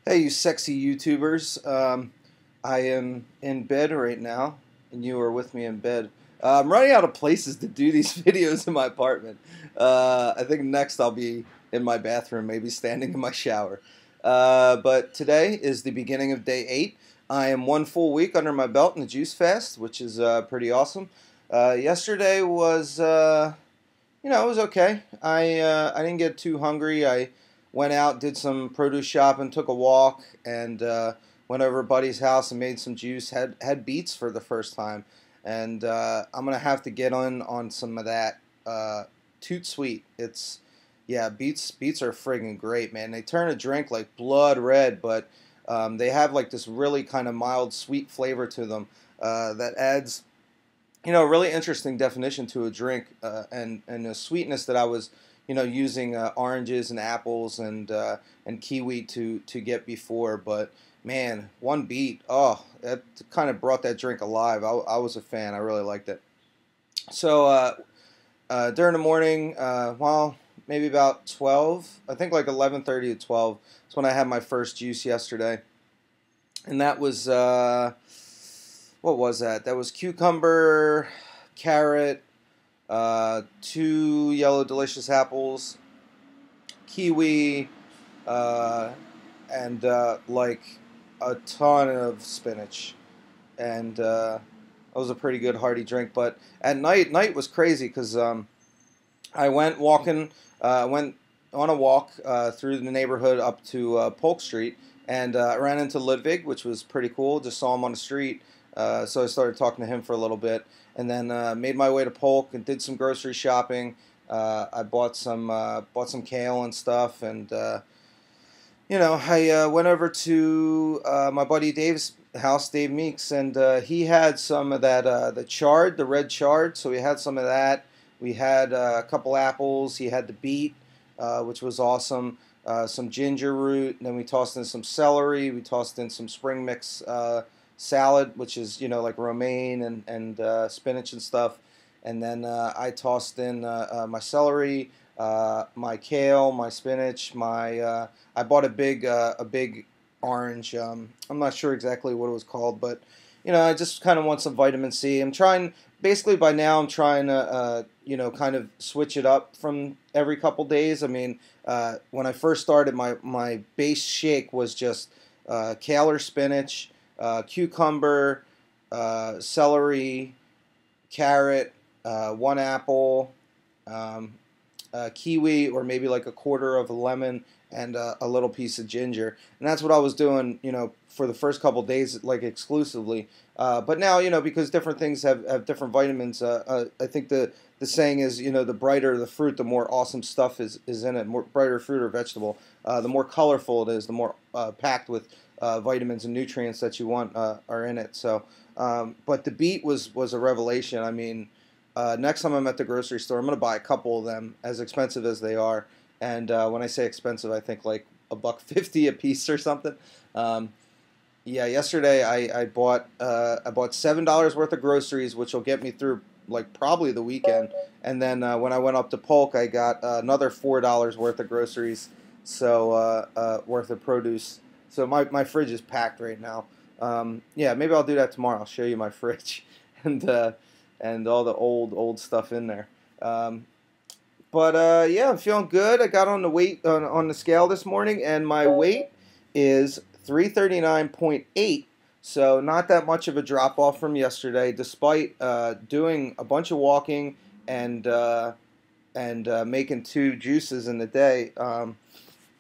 Hey, you sexy YouTubers. I am in bed right now, and you are with me in bed. I'm running out of places to do these videos in my apartment. I think next I'll be in my bathroom, maybe standing in my shower. But today is the beginning of day 8. I am 1 full week under my belt in the juice fast, which is pretty awesome. Yesterday was it was okay. I didn't get too hungry. I went out, did some produce shopping, took a walk, and went over to a buddy's house and made some juice. Had beets for the first time, and I'm gonna have to get on some of that toot sweet. It's yeah, beets are friggin' great, man. They turn a drink like blood red, but they have like this really kind of mild sweet flavor to them that adds really interesting definition to a drink, and the sweetness that I was, using oranges and apples and kiwi to get before. But man, one beet, oh, that kind of brought that drink alive. I was a fan. I really liked it. So during the morning, well, maybe about 12, I think like 11:30 to 12. That's when I had my first juice yesterday, and that was. What was that? That was cucumber, carrot, 2 yellow delicious apples, kiwi, and like a ton of spinach. And that was a pretty good hearty drink. But at night was crazy because I went walking, went on a walk through the neighborhood up to Polk Street, and I ran into Ludwig, which was pretty cool. Just saw him on the street. So I started talking to him for a little bit, and then made my way to Polk and did some grocery shopping. I bought some kale and stuff, and I went over to my buddy Dave's house, Dave Meeks, and he had some of that the red chard. So we had some of that. We had a couple apples. He had the beet, which was awesome. Some ginger root, and then we tossed in some celery. We tossed in some spring mix salad, which is like romaine and spinach and stuff. And then I tossed in my celery, my kale, my spinach, my I bought a big orange. I'm not sure exactly what it was called, but I just kind of want some vitamin C. I'm trying basically by now. I'm trying to kind of switch it up from every couple days. I mean, when I first started, my base shake was just kale or spinach, cucumber, celery, carrot, 1 apple, kiwi, or maybe like a quarter of a lemon, and a little piece of ginger. And that's what I was doing, for the first couple days, like exclusively. But now, because different things have different vitamins, I think the saying is, the brighter the fruit, the more awesome stuff is in it. More brighter fruit or vegetable, the more colorful it is, the more packed with vitamins and nutrients that you want are in it. So, but the beet was a revelation. I mean, next time I'm at the grocery store, I'm going to buy a couple of them, as expensive as they are. And when I say expensive, I think like $1.50 a piece or something. Yeah, yesterday I bought $7 worth of groceries, which will get me through like probably the weekend. And then when I went up to Polk, I got another $4 worth of groceries, so worth of produce. So my fridge is packed right now. Yeah, maybe I'll do that tomorrow. I'll show you my fridge and all the old stuff in there. But yeah, I'm feeling good. I got on the weight on the scale this morning, and my weight is 339.8. So not that much of a drop off from yesterday, despite doing a bunch of walking and making 2 juices in the day.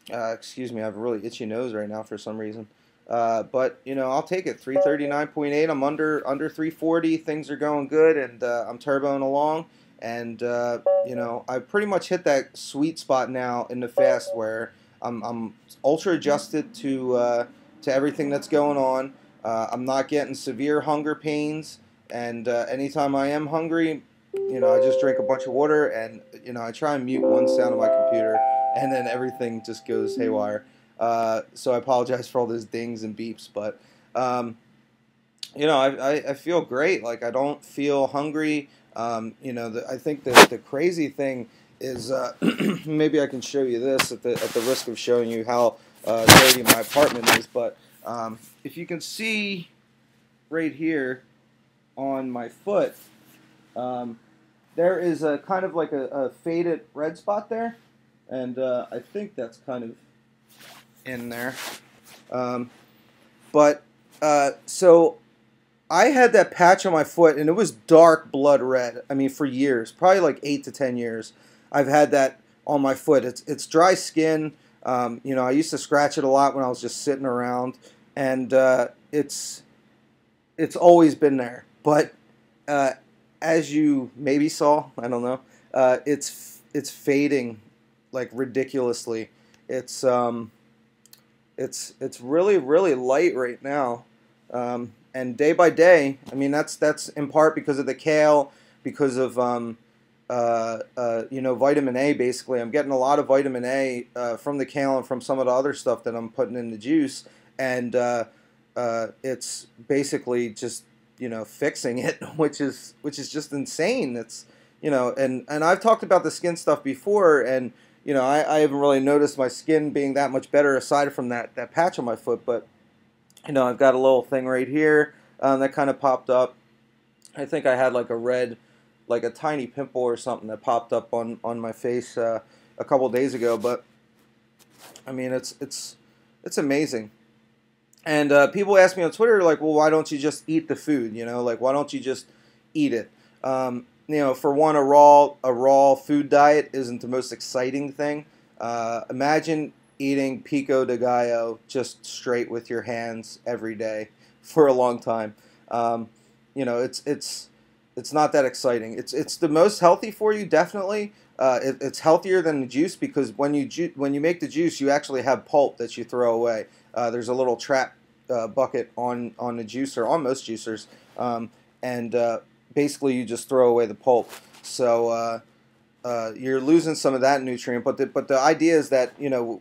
Excuse me, I have a really itchy nose right now for some reason. But I'll take it. 339.8. I'm under 340. Things are going good, and I'm turboing along. And I pretty much hit that sweet spot now in the fast where I'm ultra adjusted to everything that's going on. I'm not getting severe hunger pains, and anytime I am hungry, I just drink a bunch of water, and I try and mute one sound on my computer, and then everything just goes haywire. So I apologize for all those dings and beeps, but I feel great. Like, I don't feel hungry. I think the crazy thing is maybe I can show you this at the risk of showing you how dirty my apartment is. But if you can see right here on my foot, there is a kind of like a faded red spot there, and I think that's kind of in there. So I had that patch on my foot, and it was dark blood red. I mean, for years, probably like 8 to 10 years, I've had that on my foot. It's dry skin. I used to scratch it a lot when I was just sitting around, and it's always been there. But as you maybe saw, I don't know, it's fading like ridiculously. It's really really light right now. And day by day, I mean, that's in part because of the kale, because of vitamin A. Basically, I'm getting a lot of vitamin A from the kale and from some of the other stuff that I'm putting in the juice, and it's basically just fixing it, which is just insane. It's and I've talked about the skin stuff before, and I haven't really noticed my skin being that much better aside from that patch on my foot, but. I've got a little thing right here that kind of popped up. I think I had like a tiny pimple or something that popped up on my face a couple days ago. But I mean, it's amazing. And people ask me on Twitter, like, well, why don't you just eat the food? Like, why don't you just eat it? For one, a raw food diet isn't the most exciting thing. Imagine eating pico de gallo just straight with your hands every day for a long time. It's not that exciting. It's the most healthy for you, definitely. It's healthier than the juice because when you make the juice, you actually have pulp that you throw away. There's a little trap bucket on the juicer, on most juicers, and basically you just throw away the pulp. So you're losing some of that nutrient, but the idea is that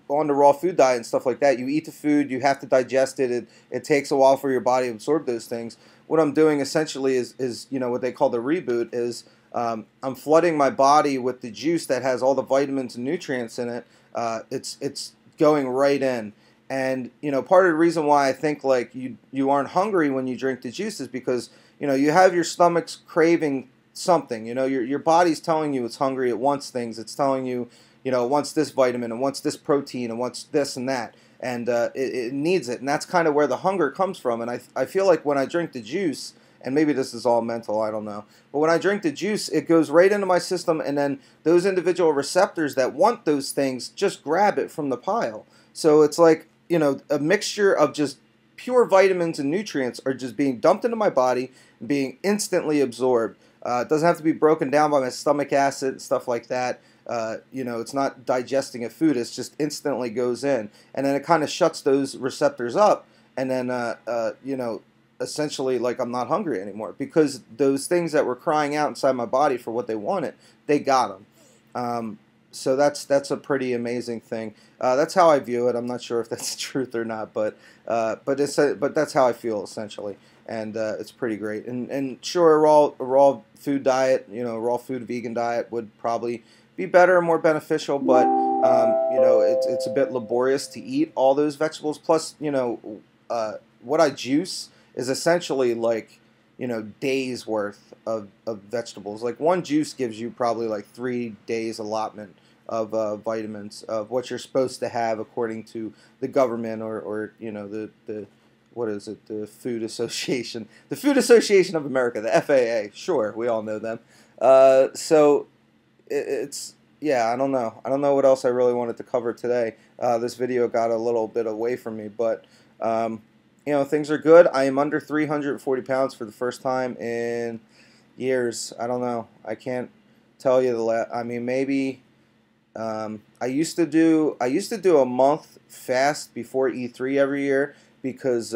on the raw food diet and stuff like that, you eat the food, you have to digest it. It takes a while for your body to absorb those things. What I'm doing essentially is what they call the reboot is I'm flooding my body with the juice that has all the vitamins and nutrients in it. It's going right in, and part of the reason why I think like you aren't hungry when you drink the juice is because you have your stomach's craving something. Your body's telling you it's hungry. It wants things. It's telling you, it wants this vitamin, it wants this protein, it wants this and that, and it needs it. And that's kind of where the hunger comes from. And I feel like when I drink the juice, and maybe this is all mental, I don't know, but when I drink the juice, it goes right into my system, and then those individual receptors that want those things just grab it from the pile. So it's like, a mixture of just pure vitamins and nutrients are just being dumped into my body and being instantly absorbed. It doesn't have to be broken down by my stomach acid and stuff like that. It's not digesting a food. It just instantly goes in. And then it kind of shuts those receptors up. And then, essentially, like, I'm not hungry anymore. Because those things that were crying out inside my body for what they wanted, they got them. So that's a pretty amazing thing. That's how I view it. I'm not sure if that's the truth or not. But that's how I feel, essentially. And it's pretty great. And sure, a raw food diet, raw food vegan diet would probably be better and more beneficial, but it's a bit laborious to eat all those vegetables. Plus, what I juice is essentially like days worth of vegetables. Like one juice gives you probably like 3 days allotment of vitamins of what you're supposed to have according to the government or the what is it? The Food Association. The Food Association of America, the FAA. Sure, we all know them. So it's, yeah, I don't know. I don't know what else I really wanted to cover today. This video got a little bit away from me, but, things are good. I am under 340 pounds for the first time in years. I don't know. I can't tell you I mean, maybe, I used to do a month fast before E3 every year, because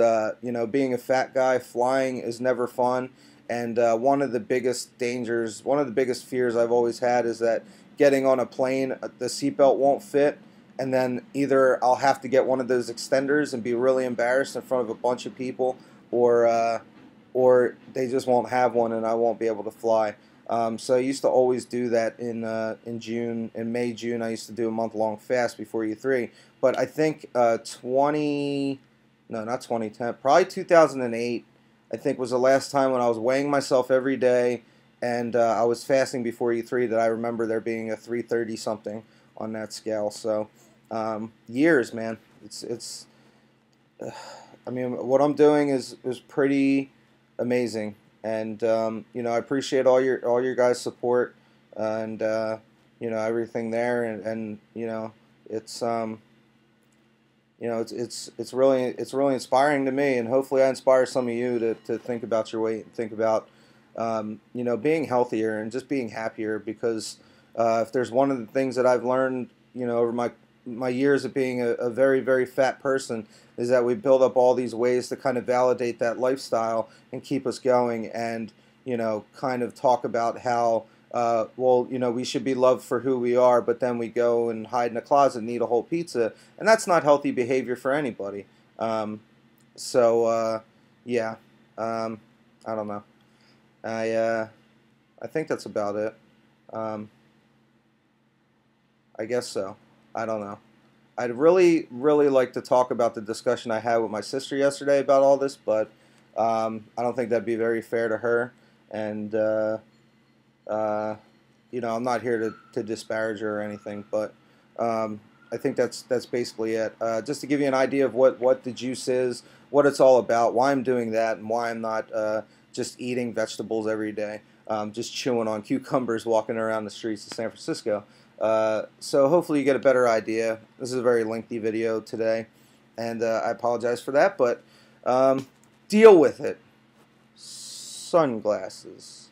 being a fat guy, flying is never fun, and one of the biggest dangers, one of the biggest fears I've always had is that getting on a plane, the seatbelt won't fit, and then either I'll have to get one of those extenders and be really embarrassed in front of a bunch of people, or they just won't have one and I won't be able to fly. So I used to always do that in June, in May, June. I used to do a month-long fast before E3. But I think 20, no, not 2010, probably 2008. I think was the last time when I was weighing myself every day, and I was fasting before E3 that I remember there being a 330 something on that scale. So years, man. It's. I mean, what I'm doing is pretty amazing, and you know, I appreciate all your guys' support, and you know, everything there, and you know, it's you know, it's really inspiring to me, and hopefully I inspire some of you to think about your weight and think about you know, being healthier and just being happier, because if there's one of the things that I've learned, you know, over my years of being a very, very fat person, is that we build up all these ways to kind of validate that lifestyle and keep us going, and you know, kind of talk about how well, you know, we should be loved for who we are, but then we go and hide in a closet and eat a whole pizza, and that's not healthy behavior for anybody. So yeah, I don't know. I think that's about it. Um, I guess so. I don't know. I'd really, really like to talk about the discussion I had with my sister yesterday about all this, but I don't think that'd be very fair to her. And uh, you know, I'm not here to disparage her or anything, but I think that's basically it. Just to give you an idea of what the juice is, what it's all about, why I'm doing that, and why I'm not just eating vegetables every day, just chewing on cucumbers walking around the streets of San Francisco. So hopefully you get a better idea. This is a very lengthy video today, and I apologize for that, but deal with it. Sunglasses.